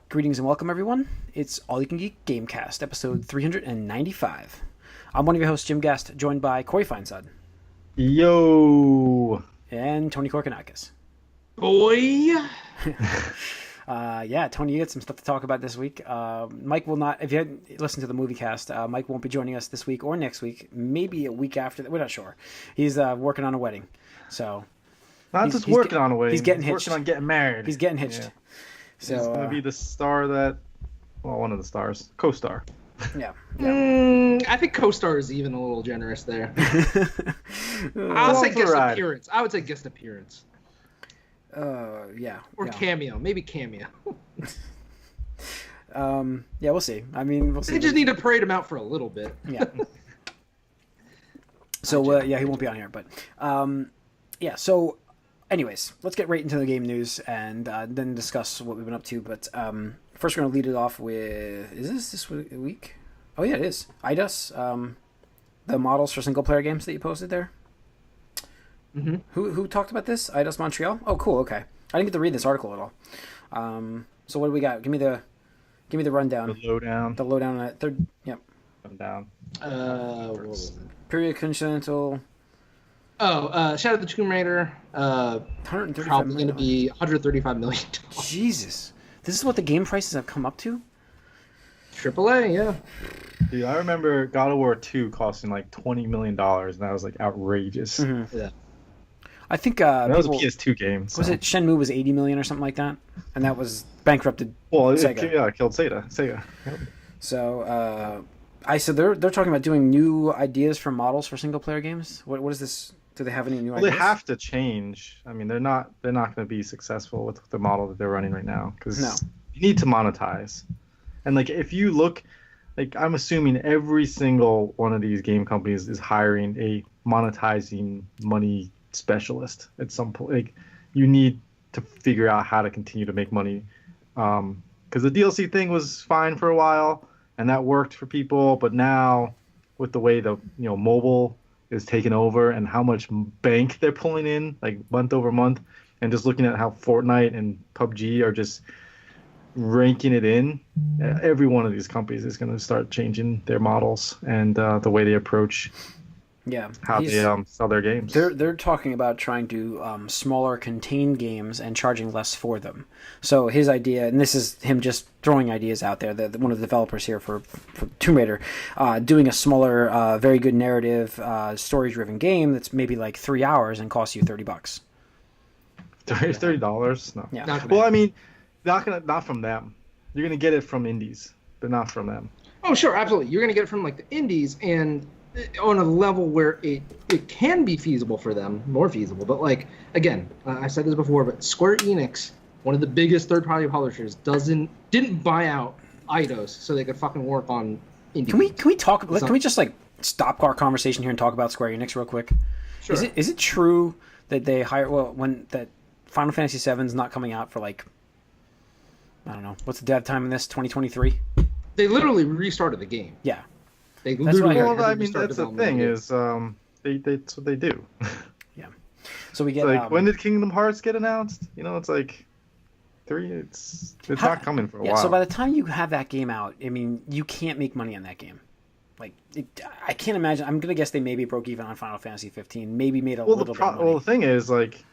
Greetings and welcome, everyone. It's All You Can Geek Gamecast, episode 395. I'm one of your hosts, Jim Guest, joined by Corey Feinsod. Yo! And Tony Korkanakis. Boy! Tony, you got some stuff to talk about this week. Mike will not, if you hadn't listened to the movie cast, Mike won't be joining us this week or next week, maybe a week after that. We're not sure. He's working on a wedding, so... Not just working on a wedding. He's getting hitched. Working on getting married. He's getting hitched. Yeah. So, he's going to be the star that... Well, one of the stars. Co-star. Yeah. I think co-star is even a little generous there. I'll say guest appearance. I would say guest appearance. Yeah. Or cameo. Maybe cameo. We'll see. I mean, we'll see. They just need to parade him out for a little bit. Yeah. So, he won't be on here, but... So, anyways, let's get right into the game news and then discuss what we've been up to. But first, we're going to lead it off with... Is this week? Oh, yeah, it is. IDUS, the models for single-player games that you posted there. Mm-hmm. Who talked about this? IDUS Montreal? Oh, cool, okay. I didn't get to read this article at all. So what do we got? Give me the rundown. The lowdown. The lowdown on that third... Yep. Rundown. What was it? Period Continental... Shadow of the Tomb Raider. Probably going to be $135 million. Jesus. This is what the game prices have come up to? AAA, yeah. Dude, I remember God of War 2 costing like $20 million, and that was like outrageous. Mm-hmm. Yeah. I think that was a PS2 game. So. Was it Shenmue was $80 million or something like that? And that was bankrupted Sega. Killed Sega. Yep. So, so they're talking about doing new ideas for models for single player games. What is this? Do they have any new ideas? They have to change. I mean, they're not going to be successful with the model that they're running right now because you need to monetize. And like, if you look, like, I'm assuming every single one of these game companies is hiring a monetizing money specialist at some point. Like, you need to figure out how to continue to make money. Because the DLC thing was fine for a while, and that worked for people. But now, with the way the mobile is taking over and how much bank they're pulling in, like month over month, and just looking at how Fortnite and PUBG are just ranking it in, every one of these companies is going to start changing their models and the way they approach how they sell their games. They're talking about trying to smaller contained games and charging less for them. So his idea, and this is him just throwing ideas out there, one of the developers here for Tomb Raider, doing a smaller, very good narrative, story-driven game that's maybe like 3 hours and costs you $30. $30? No. Yeah. Well, I mean, not from them. You're gonna get it from indies, but not from them. Oh, sure, absolutely. You're gonna get it from like the indies and on a level where it can be feasible for them, more feasible. But like again, I said this before, but Square Enix, one of the biggest third-party publishers, didn't buy out Eidos so they could fucking work on indie. Can we talk? Can we just like stop our conversation here and talk about Square Enix real quick? Sure. Is it true that they that Final Fantasy VII is not coming out for like, I don't know, what's the dev time in this? 2023? They literally restarted the game. Yeah. They literally. Well, I mean, that's the thing is, that's what they do. Yeah. So we get like when did Kingdom Hearts get announced? It's like 3. It's not coming for a while. So by the time you have that game out, I mean, you can't make money on that game. Like, I can't imagine. I'm gonna guess they maybe broke even on Final Fantasy 15. Maybe made a little bit of money. Well, the thing is, like,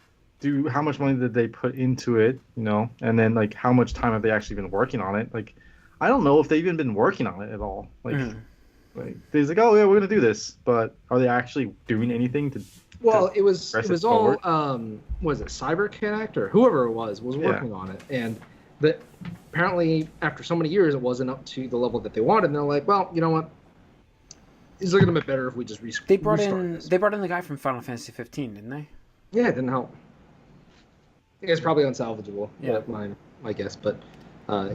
how much money did they put into it? And then like how much time have they actually been working on it? Like, I don't know if they've even been working on it at all. Like. Mm-hmm. Like, they're like, oh yeah, we're gonna do this, but are they actually doing anything to? Well, it was all was it CyberConnect or whoever it was working on it, and that apparently after so many years it wasn't up to the level that they wanted. And they're like, well, you know what? It's looking a bit better if we just restart. They brought in the guy from Final Fantasy 15, didn't they? Yeah, it didn't help. It's probably unsalvageable. Yeah, my guess, but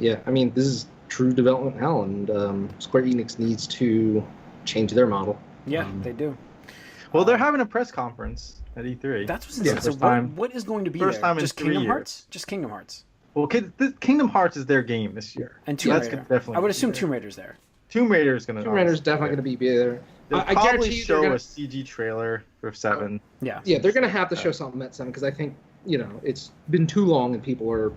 yeah, I mean, this is true development hell, and Square Enix needs to change their model. Yeah, they do. Well, they're having a press conference at E3. That's what's insane. So what is going to be first there? Time just in Kingdom 3 Hearts? years. Just Kingdom Hearts. Well, Kingdom Hearts is their game this year. And Tomb Raider. Definitely I would assume Tomb Raider's there. Tomb Raider's definitely going to be there. They'll probably show a CG trailer for 7. Yeah. Yeah, they're going to have to show something at 7 because I think, it's been too long and people are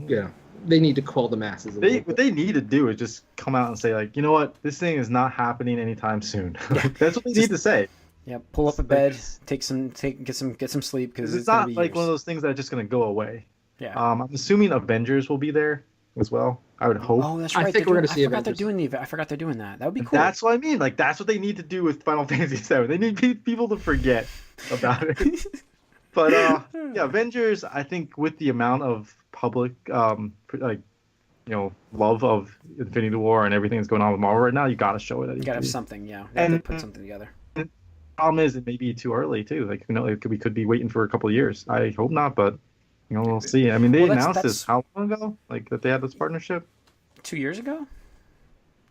Yeah, they need to quell the masses. What they need to do is just come out and say, like, you know what, this thing is not happening anytime soon. Yeah. That's what they need to say. Yeah, pull up a bed, get some sleep because It's not like one of those things that's just gonna go away. Yeah. I'm assuming Avengers will be there as well. I would hope. Oh, that's right. I think we're gonna see Avengers. I forgot they're doing that. That would be cool. That's what I mean. Like, that's what they need to do with Final Fantasy VII. They need people to forget about it. But yeah, Avengers. I think with the amount of public, love of Infinity War and everything that's going on with Marvel right now, you got to show it. You got to have something. Yeah, they have to put something together. The problem is it may be too early too. Like, we could be waiting for a couple of years. I hope not, but we'll see. I mean, they announced this how long ago? Like, that they had this partnership. 2 years ago.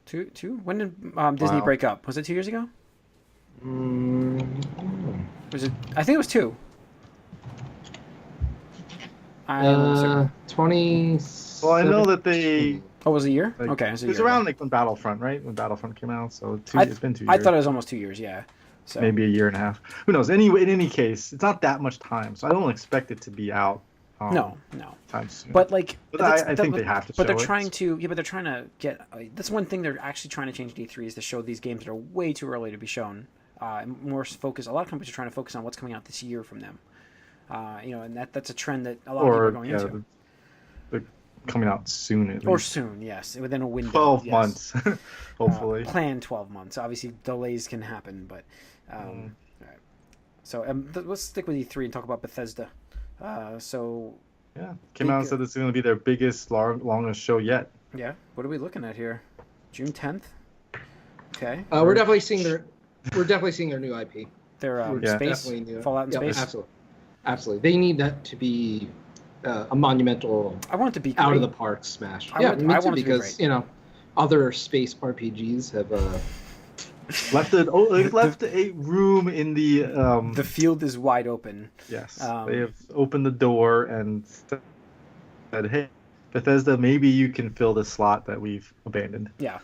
Two. When did Disney break up? Was it 2 years ago? Was it? I think it was 2. 20. Well, I know that they. Oh, was it a year? Like, Okay, it was around like when Battlefront, right? When Battlefront came out, so it's been 2 years. I thought it was almost 2 years. Yeah. So. Maybe a year and a half. Who knows? Anyway, in any case, it's not that much time, so I don't expect it to be out. No. Time soon. But like, I think they have to. But they're trying to. Yeah, but they're trying to get. That's one thing they're actually trying to change D3 is to show these games that are way too early to be shown. More focus. A lot of companies are trying to focus on what's coming out this year from them. And that's a trend that a lot of people are going into. They're coming out soon, at least. Or soon, yes, within a window. 12 months, hopefully. Planned 12 months. Obviously, delays can happen, but. All right. So let's stick with E3 and talk about Bethesda. Yeah, came out and said this is going to be their biggest, longest show yet. Yeah. What are we looking at here? June 10th. Okay. We're definitely seeing their new IP. Their space Fallout in space. Absolutely. They need that to be a monumental. I want it to be out of the park smash. Me too, because other space RPGs have left a room in the. The field is wide open. Yes, they have opened the door and said, "Hey, Bethesda, maybe you can fill this slot that we've abandoned." Yeah.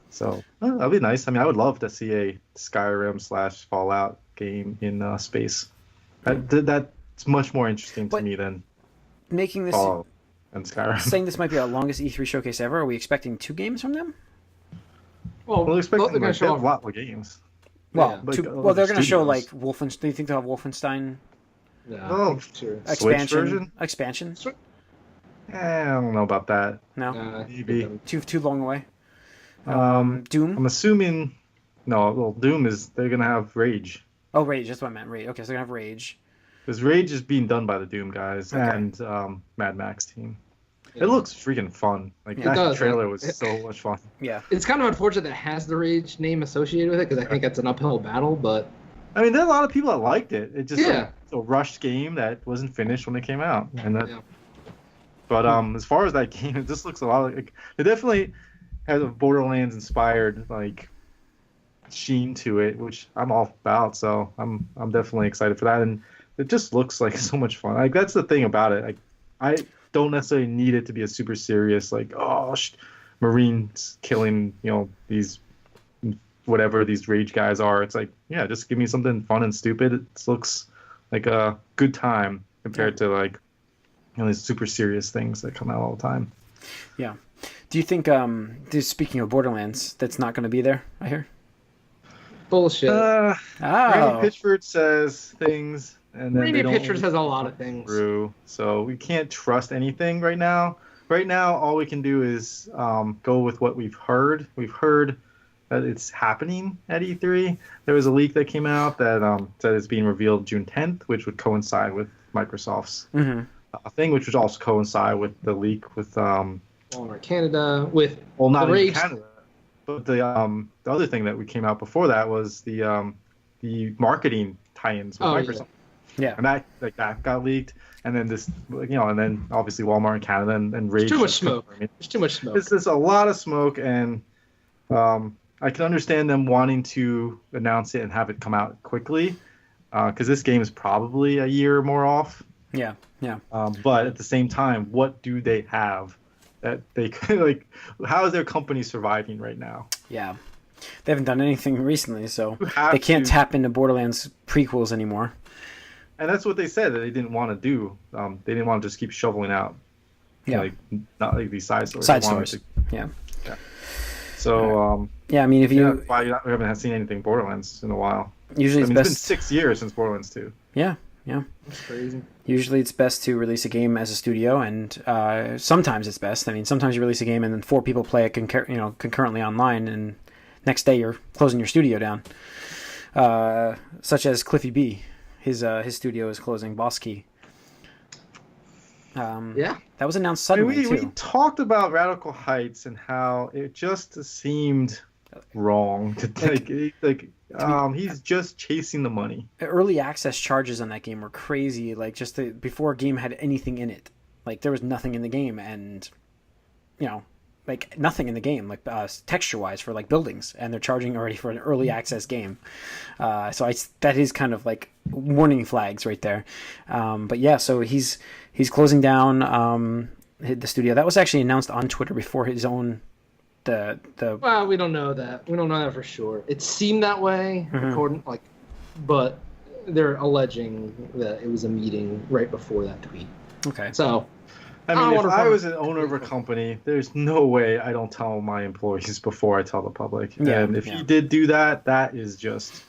So that'd be nice. I mean, I would love to see a Skyrim / Fallout game in space. That's much more interesting to me than making this Fallout and Skyrim. Saying this might be our longest E3 showcase ever. Are we expecting 2 games from them? Well, we're expecting they have a lot of games. Well, they're going to show like Wolfenstein. Do you think they'll have Wolfenstein? No, sure. Expansion. I don't know about that. No, maybe too long away. Doom. I'm assuming. No, well, Doom is they're gonna have Rage. Oh, Rage. That's what I meant. Rage. Okay, so they're gonna have Rage. Because Rage is being done by the Doom guys and Mad Max team. Yeah. It looks freaking fun. Like that trailer was so much fun. Yeah. It's kind of unfortunate that it has the Rage name associated with it because I think that's an uphill battle. But I mean, there are a lot of people that liked it. It just it's a rushed game that wasn't finished when it came out, and that. Yeah. But as far as that game, it just looks a lot like it definitely has a Borderlands inspired like sheen to it, which I'm all about. So I'm definitely excited for that, and it just looks like so much fun. Like that's the thing about it. Like I don't necessarily need it to be a super serious like Marines killing these whatever these Rage guys are. It's like just give me something fun and stupid. It looks like a good time compared to like these super serious things that come out all the time. Yeah. Do you think, speaking of Borderlands, that's not going to be there, I hear? Bullshit. Randy Pitchford says things, and then Randy Pitchford says a lot of things. Through, so we can't trust anything right now. Right now, all we can do is go with what we've heard. We've heard that it's happening at E3. There was a leak that came out that said it's being revealed June 10th, which would coincide with Microsoft's thing, which would also coincide with the leak with Walmart Canada not in Canada, but the other thing that we came out before that was the marketing tie-ins with Microsoft. Yeah, and that got leaked, and then this and then obviously Walmart in Canada and Rage. There's too much smoke. There's too much smoke. It's a lot of smoke, and I can understand them wanting to announce it and have it come out quickly, because this game is probably a year or more off. Yeah. But at the same time, what do they have that they could how is their company surviving right now? Yeah. They haven't done anything recently, so they can't tap into Borderlands prequels anymore. And that's what they said that they didn't want to do. They didn't want to just keep shoveling out Yeah. like not like these side stores. Side They wanted stores. to- Yeah. yeah. So Yeah, I mean, if yeah, you that's why we haven't seen anything Borderlands in a while. usually I it's mean, best. it's been 6 years since Borderlands 2. Yeah, yeah. That's crazy. Usually it's best to release a game as a studio, and sometimes it's best. I mean, sometimes you release a game and then 4 people play it concurrently online, and next day you're closing your studio down. Such as Cliffy B, his studio is closing. Boss Key. Yeah. That was announced I mean, suddenly we too. talked about Radical Heights and how it just seemed wrong. He's just chasing the money. Early access charges on that game were crazy. Like just before a game had anything in it, like there was nothing in the game, and like nothing in the game, like texture wise for like buildings, and they're charging already for an early access game. So that is kind of like warning flags right there. But yeah, so he's closing down the studio. That was actually announced on Twitter before his own. Well, we don't know that. We don't know that for sure. It seemed that way, according but they're alleging that it was a meeting right before that tweet. Okay. So, I mean, if I was an owner of a company, there's no way I don't tell my employees before I tell the public. Yeah, and if he did do that, that is just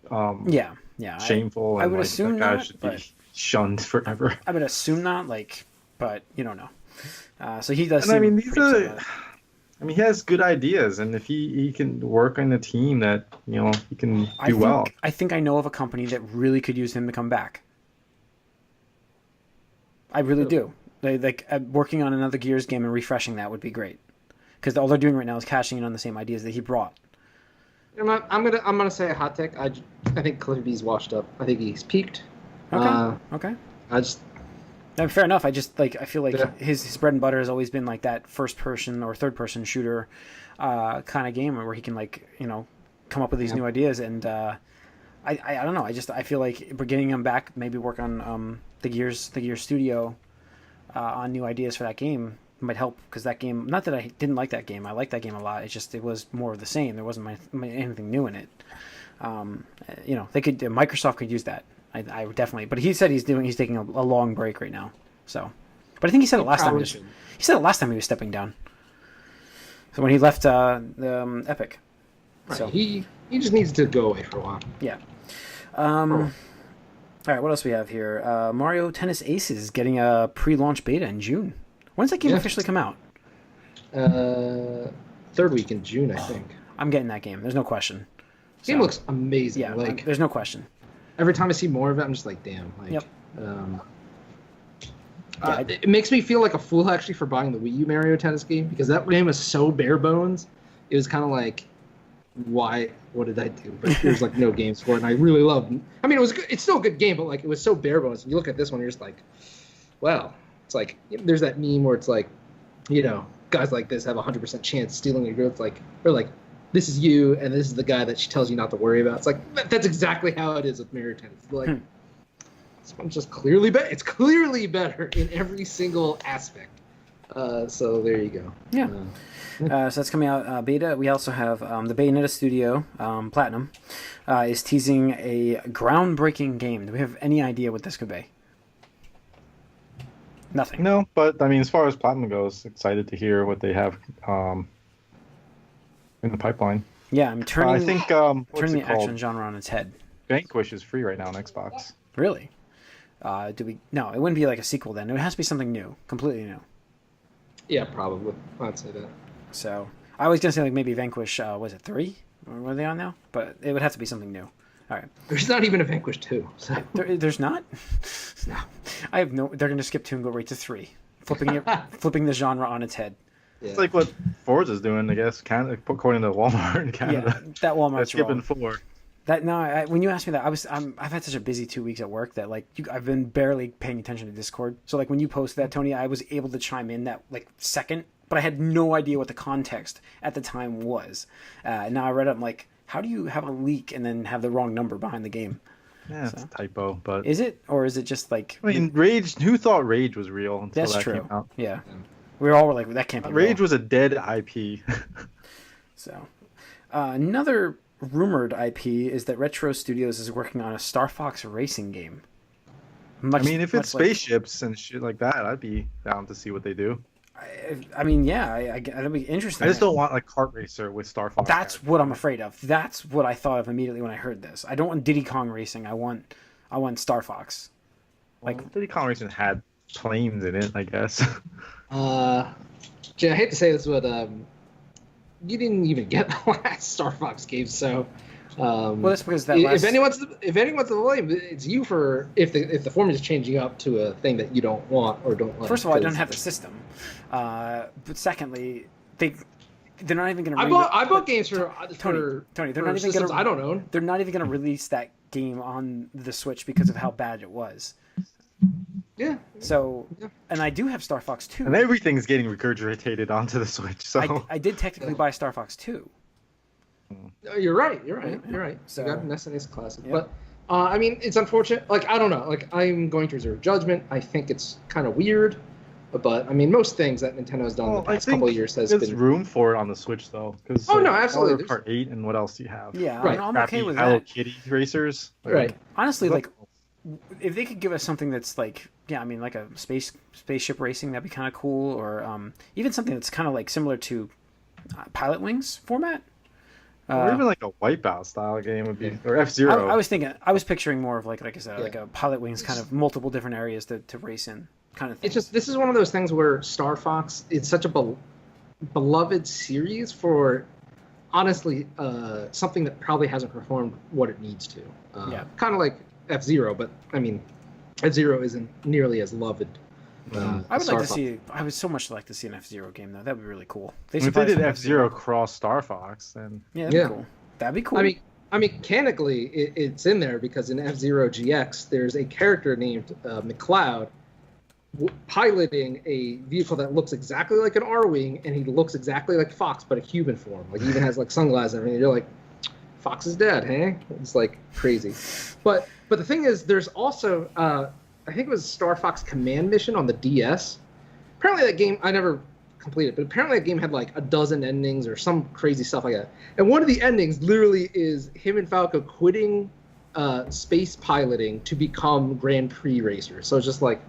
shameful. I would assume that guy not, should but be shunned forever. I would assume not, but you don't know. So he does. And I mean, he has good ideas, and if he can work on a team that he can do well. I think I know of a company that really could use him to come back. I really do. Working on another Gears game and refreshing that would be great, because all they're doing right now is cashing in on the same ideas that he brought. I'm gonna say a hot take. I think Cliffy B's washed up. I think he's peaked. Okay. Fair enough. I feel like his bread and butter has always been like that first person or third person shooter kind of game where he can come up with these new ideas, and I don't know. I feel like getting him back, maybe work on the Gears studio on new ideas for that game might help, because that game, not that I didn't like that game, I liked that game a lot. It's just it was more of the same. There wasn't anything new in it. Microsoft could use that. I would definitely, but he said he's taking a long break right now. So, but I think he said it last time. He said it last time he was stepping down. So when he left the Epic, right. So he just needs to go away for a while. Yeah. All right, what else we have here? Mario Tennis Aces getting a pre-launch beta in June. When's that game officially come out? Third week in June, I think. I'm getting that game. There's no question. The game looks amazing. Yeah, there's no question. Every time I see more of it, I'm just like, damn. Yep. It makes me feel like a fool actually for buying the Wii U Mario Tennis game, because that game was so bare bones. It was kind of like, why? What did I do? But there's no games for it, and I really loved it. I mean, it was good. It's still a good game, but it was so bare bones. And you look at this one, you're just like, well, it's like there's that meme where it's like, guys like this have 100% chance of stealing your girl. It's this is you, and this is the guy that she tells you not to worry about. It's like that's exactly how it is with Mario Tennis. This one's just clearly better. It's clearly better in every single aspect. So there you go. Yeah. So that's coming out beta. We also have the Bayonetta studio, Platinum, is teasing a groundbreaking game. Do we have any idea what this could be? Nothing. No, but I mean, as far as Platinum goes, excited to hear what they have in the pipeline. Yeah, I'm turning. I think turning the action genre on its head. Vanquish is free right now on Xbox. Really? No, it wouldn't be like a sequel then. It has to be something new, completely new. Yeah, probably. I'd say that. So I was gonna say maybe Vanquish. Was it 3? Or were they on now? But it would have to be something new. All right. There's not even a Vanquish 2. So. There's not. No. I have no. They're gonna skip 2 and go right to 3, flipping the genre on its head. Yeah. It's like what Forza's doing, I guess. According to Walmart in Canada. Yeah, that Walmart's skipping wrong. 4. When you asked me that, I've had such a busy 2 weeks at work that I've been barely paying attention to Discord. So when you posted that, Tony, I was able to chime in that second, but I had no idea what the context at the time was. Now I read it, I'm like, how do you have a leak and then have the wrong number behind the game? Yeah, it's a typo, but is it, or is it just I mean, Rage? Who thought Rage was real until that's that true. came out? Yeah, we were all like, that can't be real. Rage was a dead IP. So, another rumored IP is that Retro Studios is working on a Star Fox racing game. Much, I mean, if it's much like- spaceships and shit like that, I'd be down to see what they do. I mean, yeah, that'd be interesting. I just don't want like kart racer with Star Fox. That's what I'm afraid of. That's what I thought of immediately when I heard this. I don't want Diddy Kong Racing. I want Star Fox. Like Diddy Kong Racing had planes in it, I guess. Jay, I hate to say this, but you didn't even get the last Star Fox game, so. Well, that's because that if anyone's to blame, it's you for if the formula is changing up to a thing that you don't want or don't like. First of all, I don't have the system, but secondly, they're not even going to. I bought games for Tony. They're not even systems going I don't own. They're not even going to release that game on the Switch because of how bad it was. Yeah. So, and I do have Star Fox 2. And everything's getting regurgitated onto the Switch. So I did technically buy Star Fox 2. You're right. So you got an SNES Classic, but I mean, it's unfortunate. Like, I don't know. Like, I'm going to reserve judgment. I think it's kind of weird, but I mean, most things that Nintendo has done in the past couple of years has there's been room for it on the Switch though. No, absolutely. Mario Kart 8 and what else do you have? Yeah, right. I'm okay with Hello that. Kitty racers. Right. Honestly, like, if they could give us something that's like, yeah, I mean, like a spaceship racing, that'd be kind of cool, or even something that's kind of like similar to Pilot Wings format. Or even like a Wipeout style game would be, or F-Zero. I was picturing more of like I said, like a Pilot Wings kind of multiple different areas to race in kind of thing. It's just, this is one of those things where Star Fox, it's such a beloved series for, honestly, something that probably hasn't performed what it needs to. Kind of like F-Zero, but I mean, F-Zero isn't nearly as loved. I would so much like to see an F-Zero game though. That'd be really cool. If they did F-Zero cross Star Fox, then that'd be cool. That'd be cool. I mean, mechanically, it's in there because in F-Zero GX, there's a character named McCloud piloting a vehicle that looks exactly like an R-Wing, and he looks exactly like Fox, but a human form. Like, he even has like sunglasses and everything. You're like, Fox is dead, hey? It's like crazy. But the thing is, there's also I think it was Star Fox Command Mission on the DS. Apparently that game, I never completed, but apparently that game had like a dozen endings or some crazy stuff like that. And one of the endings literally is him and Falco quitting space piloting to become Grand Prix racers. So it's just like,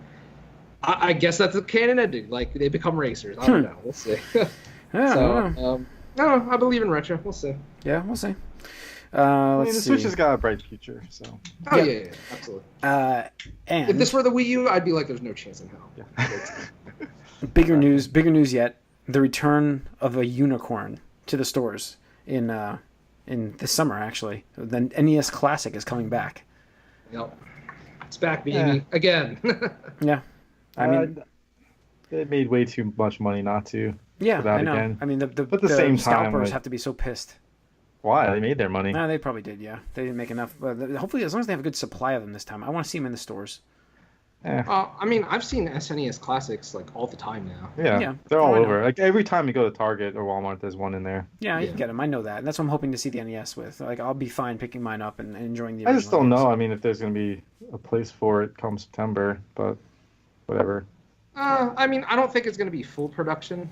I guess that's a canon ending. Like, they become racers. I don't know. We'll see. No, I believe in retro. We'll see. Yeah, we'll see. I mean, the Switch has got a bright future, so. Oh, yeah, absolutely. And if this were the Wii U, I'd be like, there's no chance in hell. Yeah. bigger news yet: the return of a unicorn to the stores in this summer. Actually, the NES Classic is coming back. Yep, it's back, baby, again. Yeah, I mean, they made way too much money not to. Yeah, I know. Again. I mean, but at the same time, scalpers have to be so pissed. Why? They made their money. No, they probably did, yeah. They didn't make enough. Hopefully, as long as they have a good supply of them this time. I want to see them in the stores. Yeah. I mean, I've seen SNES Classics like all the time now. Yeah. They're all over. Like, every time you go to Target or Walmart, there's one in there. Yeah, you can get them. I know that. And that's what I'm hoping to see the NES with. Like, I'll be fine picking mine up and enjoying the I just don't know. I mean, if there's going to be a place for it come September, but whatever. I mean, I don't think it's going to be full production.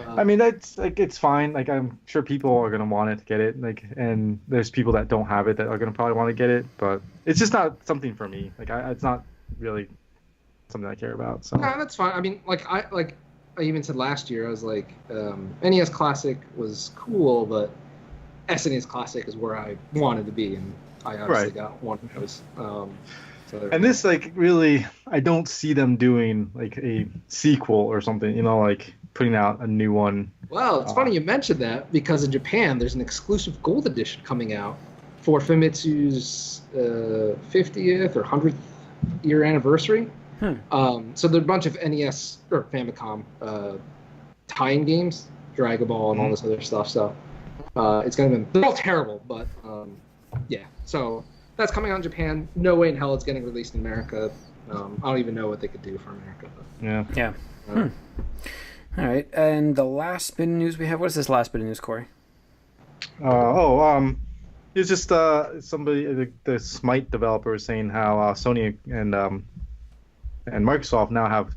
I mean, that's like, it's fine. Like, I'm sure people are gonna want it to get it. Like, and there's people that don't have it that are gonna probably want to get it, but it's just not something for me. Like, it's not really something I care about. So. No, that's fine. I mean, I even said last year, I was like, NES Classic was cool, but SNES Classic is where I wanted to be, and I obviously got one of those. And this, like, really, I don't see them doing like a sequel or something. You know, like putting out a new one. Well, it's funny you mentioned that because in Japan there's an exclusive gold edition coming out for Famitsu's 50th or 100th year anniversary. So there's a bunch of NES or Famicom tie-in games, Dragon Ball and all this other stuff. So it's gonna be, they're all terrible, but yeah. So that's coming out in Japan. No way in hell it's getting released in America. I don't even know what they could do for America. But, yeah. All right, and the last bit of news we have. What is this last bit of news, Corey? It's just somebody, the Smite developer, was saying how Sony and Microsoft now have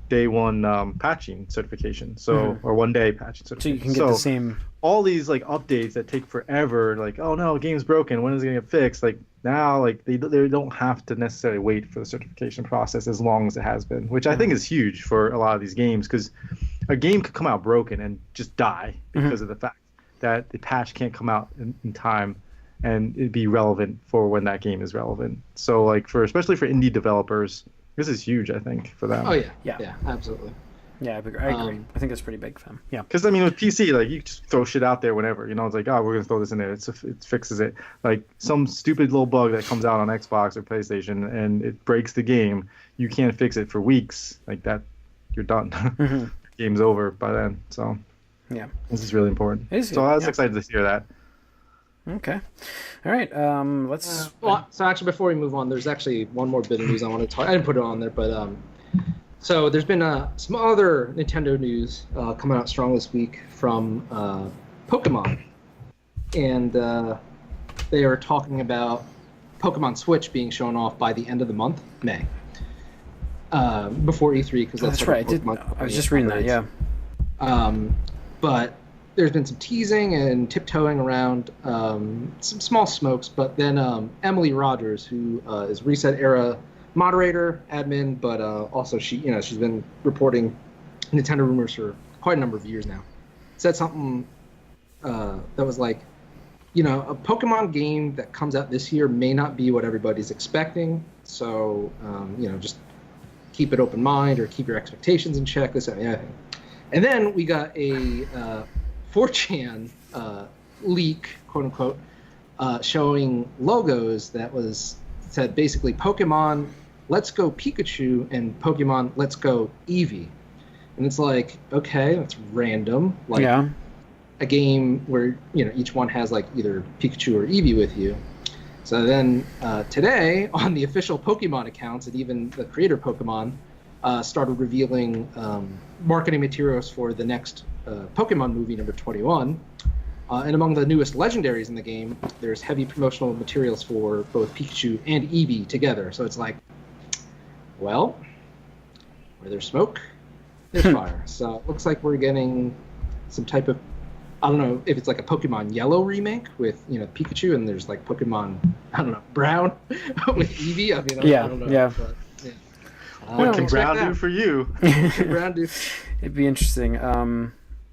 day one patching certification, so or 1 day patching So certification. you can get the same. All these like updates that take forever, like, oh no, game's broken, when is it gonna get fixed? Like now, like they don't have to necessarily wait for the certification process as long as it has been, which I think is huge for a lot of these games, because a game could come out broken and just die because of the fact that the patch can't come out in time and it'd be relevant for when that game is relevant. So like especially for indie developers, this is huge, I think, for them. Oh yeah, absolutely. Yeah, I agree. I think that's pretty big for them. Yeah. Because I mean, with PC, like you just throw shit out there whenever. It's like, oh, we're gonna throw this in there. It fixes it. Like some stupid little bug that comes out on Xbox or PlayStation and it breaks the game. You can't fix it for weeks. Like that, you're done. Game's over by then. So yeah, this is really important. It is so I was excited to hear that. Okay. All right. Let's. So actually, before we move on, there's actually one more bit of news I want to talk. I didn't put it on there, but so there's been some other Nintendo news coming out strong this week from Pokemon, and they are talking about Pokemon Switch being shown off by the end of the month, May, before E3, because that's right. I was just reading that. Yeah. But there's been some teasing and tiptoeing around some small smokes, but then Emily Rogers, who is Reset Era moderator, admin, but also she's been reporting Nintendo rumors for quite a number of years now, said something that was like, a Pokemon game that comes out this year may not be what everybody's expecting, so just keep an open mind or keep your expectations in check, this and that. And then we got a 4chan leak, quote unquote, showing logos that said basically Pokemon Let's Go Pikachu and Pokemon Let's Go Eevee. And it's like, okay, that's random. Like a game where, each one has like either Pikachu or Eevee with you. So then today on the official Pokemon accounts and even the creator Pokemon started revealing marketing materials for the next Pokemon movie number 21. And among the newest legendaries in the game, there's heavy promotional materials for both Pikachu and Eevee together. So it's like, well, where there's smoke, there's fire. So it looks like we're getting some type of, I don't know if it's like a Pokemon Yellow remake with, Pikachu, and there's like Pokemon, I don't know, Brown with Eevee. I mean, I don't know. Yeah. But, what can Brown do for you? Brown do. It'd be interesting.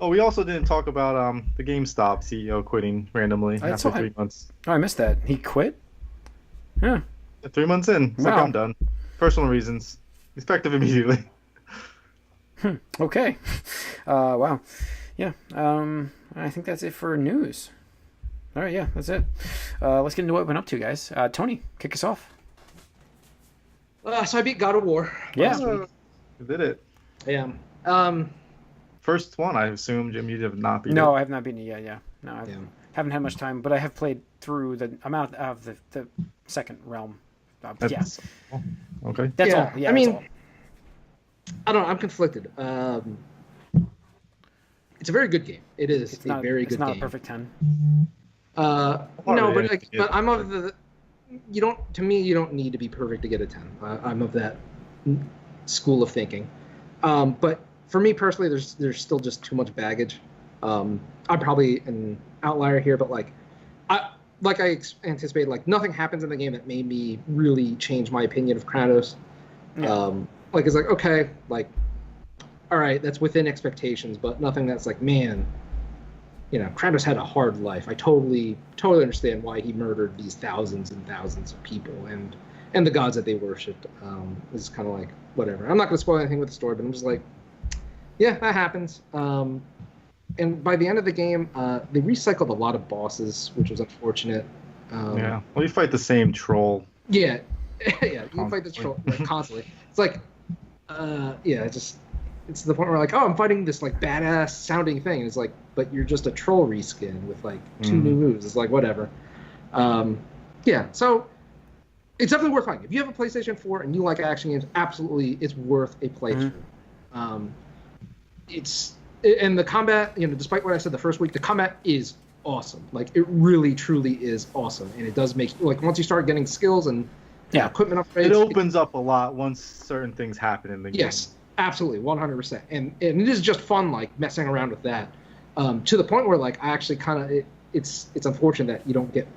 Oh, we also didn't talk about the GameStop CEO quitting randomly after 3 months. Oh, I missed that. He quit? Yeah. 3 months in. It's like, I'm done. Personal reasons. Effective immediately. Okay. Wow. Yeah. I think that's it for news. All right, yeah, that's it. Let's get into what we've been up to, guys. Tony, kick us off. So I beat God of War. Yeah. You did it. Yeah. First one, I assume, Jim, you have not beat it. No, I have not beaten it yet, yeah. No, I haven't had much time, but I have played through I'm out of the second realm. That's okay. That's all. Yeah, I mean, all. I don't know. I'm conflicted. It's a very good game. It is very good game. It's not a perfect 10. No, but I'm of the... To me, you don't need to be perfect to get a 10. I'm of that school of thinking. But for me personally, there's still just too much baggage. I'm probably an outlier here, but I anticipated, nothing happens in the game that made me really change my opinion of Kratos. Yeah. It's like, okay, all right, that's within expectations, but nothing that's like, man, Kratos had a hard life. I totally understand why he murdered these thousands and thousands of people and the gods that they worshipped. It's kind of like, whatever. I'm not going to spoil anything with the story, but I'm just like, yeah, that happens. And by the end of the game, they recycled a lot of bosses, which was unfortunate. Well, you fight the same troll. Yeah, yeah, you fight the troll constantly. It's like, it's to the point where I'm fighting this badass sounding thing. And it's like, but you're just a troll reskin with 2 new moves. It's like, whatever. So it's definitely worth playing. If you have a PlayStation 4 and you like action games, absolutely, it's worth a playthrough. And the combat, despite what I said the first week, the combat is awesome. It really, truly is awesome. And it does make, once you start getting skills and equipment upgrades. It opens up a lot once certain things happen in the game. Yes. Absolutely, 100%. And it is just fun, like messing around with that, to the point where like I actually kind of it's unfortunate that you don't get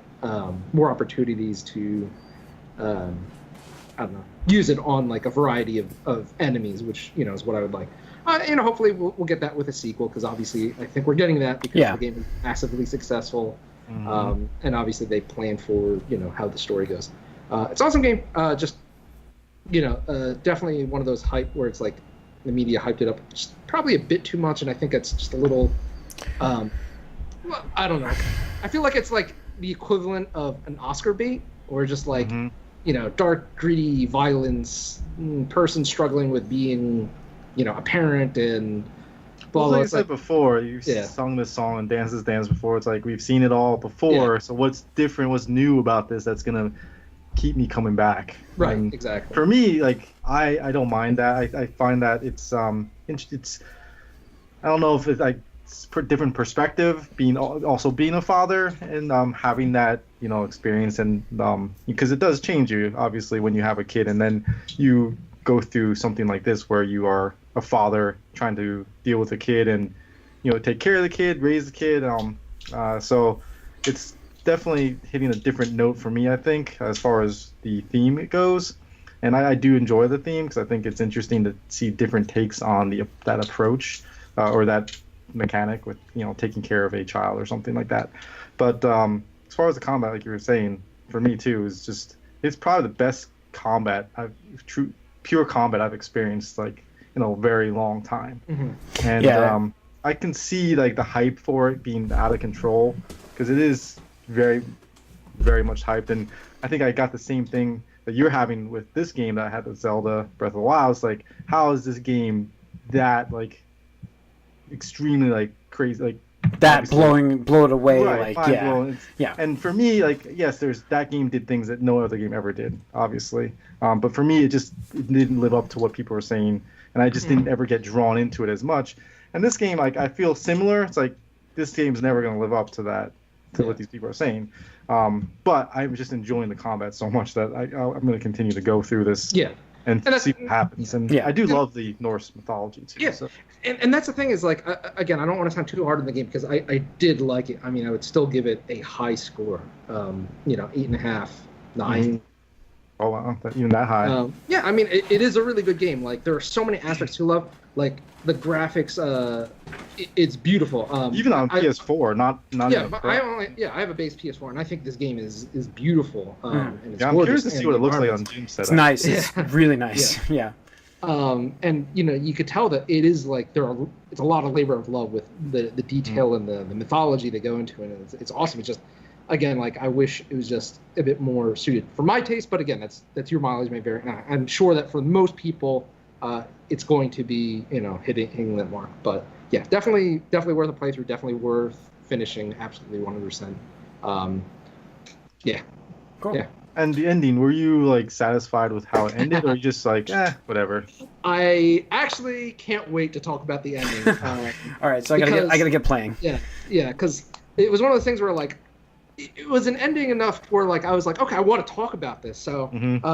more opportunities to I don't know, use it on like a variety of enemies, which is what I would like. Hopefully we'll get that with a sequel, because obviously I think we're getting that because the game is massively successful, and obviously they plan for how the story goes. It's an awesome game. Just definitely one of those hype where it's like the media hyped it up just probably a bit too much, and I think that's just a little. I don't know. I feel like it's like the equivalent of an Oscar bait, or just like dark, gritty violence, person struggling with being a parent and blah blah. Like I said before, you've sung this song and danced this dance before. It's like we've seen it all before. So what's different? What's new about this that's gonna keep me coming back? Right. And exactly. For me, like I don't mind that. I find that it's I don't know if it's like different perspective, being a father and having that experience, and because it does change you obviously when you have a kid and then you go through something like this where you are a father trying to deal with a kid and take care of the kid, raise the kid, so it's definitely hitting a different note for me, I think, as far as the theme goes. And I do enjoy the theme because I think it's interesting to see different takes on that approach, or that mechanic with taking care of a child or something like that. But as far as the combat, like you were saying, for me too, it's probably the best combat pure combat I've experienced like in a very long time. And I can see like the hype for it being out of control, because it is very, very much hyped. And I think I got the same thing that you're having with this game that I had with Zelda Breath of the Wild. It's like, how is this game that like extremely like crazy, like that blow it away, right, like yeah. And for me, like, yes, that game did things that no other game ever did, obviously. But for me, it didn't live up to what people were saying, and I just didn't ever get drawn into it as much. And this game, like, I feel similar. It's like this game's never going to live up to that, what these people are saying. But I'm just enjoying the combat so much that I'm going to continue to go through this. And see what happens. And I do love the Norse mythology too. Yeah, so. And that's the thing is, like, again, I don't want to sound too hard on the game because I did like it. I mean, I would still give it a high score. 8.5, 9. Oh wow, even that high? Yeah, I mean, it is a really good game. Like, there are so many aspects to love. Like the graphics, it's beautiful. Even on PS4, not. Yeah, but I have a base PS4, and I think this game is beautiful. And it's I'm curious to see what it looks like on Zoom setup. It's nice. It's really nice. Yeah. And you could tell that it is like it's a lot of labor of love with the detail and the mythology they go into, and it's awesome. It's just, again, like, I wish it was just a bit more suited for my taste, but again, that's your mileage may vary. I'm sure that for most people, it's going to be hitting that mark. But yeah, definitely worth a playthrough. Definitely worth finishing. Absolutely 100%. Yeah. Cool. Yeah. And the ending, were you like satisfied with how it ended, or you just like, whatever? I actually can't wait to talk about the ending. All right, so I gotta get playing. Yeah, because it was one of those things where like it was an ending enough where like I was like, okay, I want to talk about this. So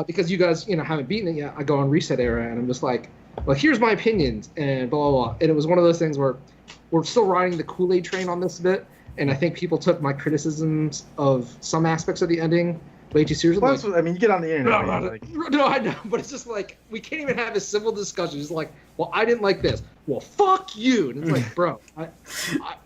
because you guys haven't beaten it yet, I go on Reset Era and I'm just like, well, here's my opinions and blah blah blah. And it was one of those things where we're still riding the Kool-Aid train on this bit, and I think people took my criticisms of some aspects of the ending way too seriously. Well, I mean, you get on the internet. No, I know, but it's just like we can't even have a civil discussion. It's like, well, I didn't like this. Well, fuck you. And it's like, bro,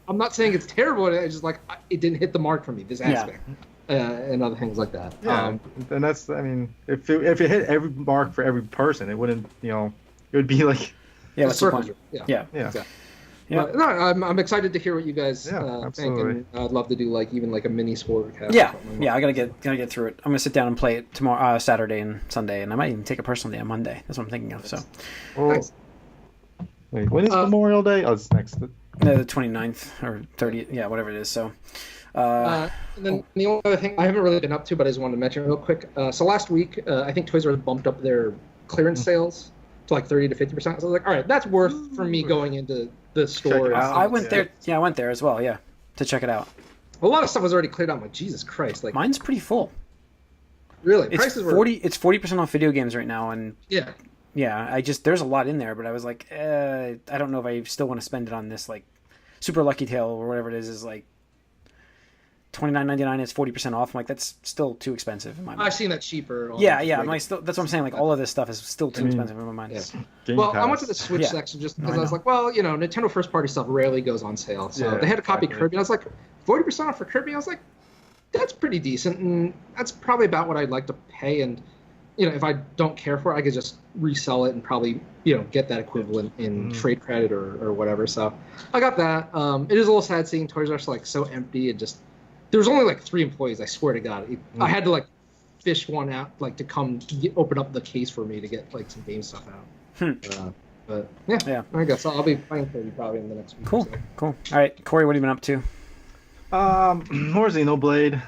I'm not saying it's terrible. It's just like it didn't hit the mark for me. This aspect and other things like that. Yeah, and that's, I mean, if it hit every mark for every person, it wouldn't, it would be like what's the point? Yeah. Exactly. Yeah. But, no, I'm excited to hear what you guys think, and I'd love to do like even like a mini Spoilercast. Yeah, I gotta get through it. I'm gonna sit down and play it tomorrow, Saturday and Sunday, and I might even take a personal day on Monday. That's what I'm thinking of. So, nice. Wait, when is Memorial Day? Oh, it's next. The 29th or 30th, whatever it is. So, and then the only other thing I haven't really been up to, but I just wanted to mention real quick. So last week, I think Toys R Us bumped up their clearance sales to like 30 to 50%. So I was like, all right, that's worth for me going into the store. I went there. Yeah, I went there as well. Yeah, to check it out. A lot of stuff was already cleared out. I'm like, Jesus Christ! Like, mine's pretty full. Really, it's prices were 40%. It's 40% off video games right now, and Yeah, there's a lot in there, but I was like, I don't know if I still want to spend it on this. Like, Super Lucky Tail or whatever it is like $29.99 is 40% off. I'm like, that's still too expensive in my mind. I've seen that cheaper. Yeah. I'm like, still, that's what I'm saying. Like, all of this stuff is still too expensive in my mind. Yeah. Well, I went to the Switch section just because I was like, well, Nintendo first party stuff rarely goes on sale. So they had a copy of Kirby. I was like, 40% off for Kirby. I was like, that's pretty decent, and that's probably about what I'd like to pay. And if I don't care for it, I could just resell it and probably get that equivalent in trade credit or whatever. So I got that. It is a little sad seeing Toys R Us like so empty and just there was only like 3 employees. I swear to God, I had to like fish one out like to come open up the case for me to get like some game stuff out. But yeah, I guess I'll be playing Kirby probably in the next week. Cool. All right, Corey, what have you been up to? More Xenoblade.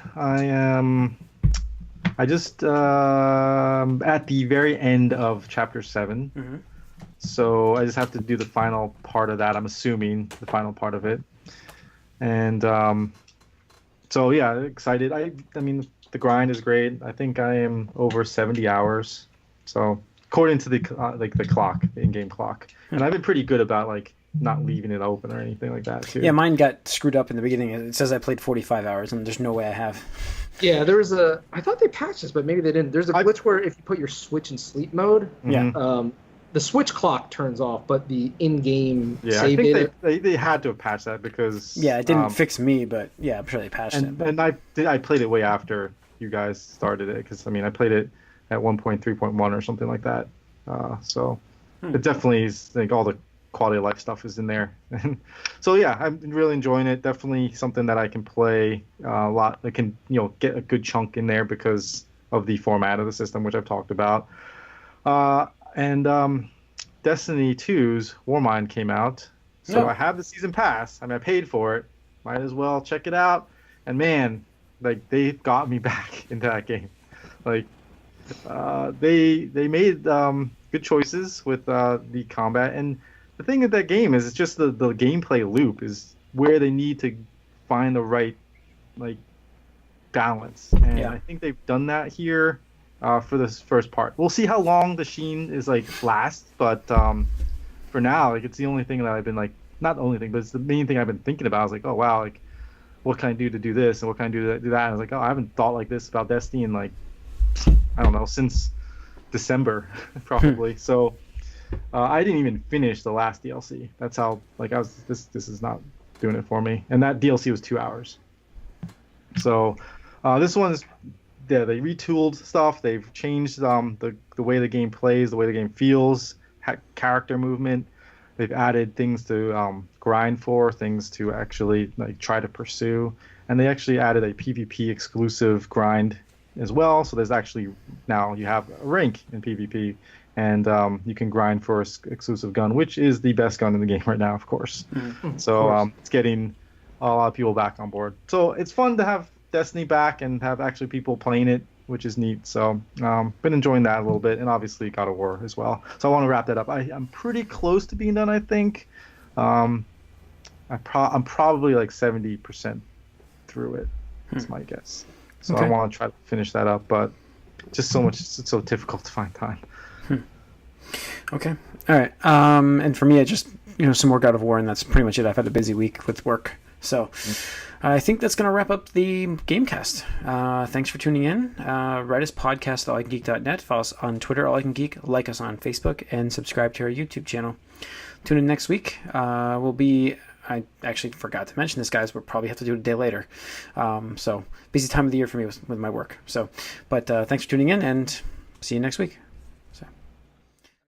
I just at the very end of chapter 7. Mm-hmm. So I just have to do the final part of that. I'm assuming the final part of it. And so yeah, excited. I mean, the grind is great. I think I am over 70 hours. So according to the the clock, the in-game clock, and I've been pretty good about like not leaving it open or anything like that too. Yeah, mine got screwed up in the beginning. It says I played 45 hours, and there's no way I have. Yeah, there was I thought they patched this, but maybe they didn't. There's a glitch where if you put your Switch in sleep mode, the Switch clock turns off, but the in-game save I data. think they had to have patched that because it didn't fix me, but yeah, I'm sure they patched it. And I played it way after you guys started it because I mean I played it at 1.3.1 or something like that. So it definitely is like all the quality of life stuff is in there. So yeah, I'm really enjoying it. Definitely something that I can play a lot. I can get a good chunk in there because of the format of the system, which I've talked about. And Destiny 2's Warmind came out, so I have the season pass. I mean, I paid for it. Might as well check it out. And man, like they got me back into that game. Like they made good choices with the combat. And the thing with that game is it's just the gameplay loop is where they need to find the right like balance. And I think they've done that here. For this first part, we'll see how long the Sheen is like lasts, but for now, like it's the only thing that I've been like, not the only thing, but it's the main thing I've been thinking about. I was like, oh wow, like what can I do to do this and what can I do to do that? And I was like, oh, I haven't thought like this about Destiny in like I don't know since December probably. So I didn't even finish the last DLC. That's how like I was. This is not doing it for me. And that DLC was 2 hours. So this one's. Yeah, they retooled stuff. They've changed the way the game plays, the way the game feels, character movement. They've added things to grind for, things to actually like try to pursue, and they actually added a PvP exclusive grind as well. So there's actually now you have a rank in PvP, and you can grind for an exclusive gun, which is the best gun in the game right now, of course. So it's getting a lot of people back on board. So it's fun to have Destiny back and have actually people playing it, which is neat. So been enjoying that a little bit, and obviously God of War as well. So I want to wrap that up. I'm pretty close to being done, I think. I'm probably like 70% through it. That's my guess. So I want to try to finish that up, but just so much, it's so difficult to find time. Okay, all right. And for me, I just some more God of War, and that's pretty much it. I've had a busy week with work, so. I think that's going to wrap up the Gamecast. Thanks for tuning in. Write us podcast at allicangeek.net. Follow us on Twitter, allicangeek. Like us on Facebook, and subscribe to our YouTube channel. Tune in next week. I actually forgot to mention this, guys. We'll probably have to do it a day later. So busy time of the year for me with my work. So, but thanks for tuning in, and see you next week.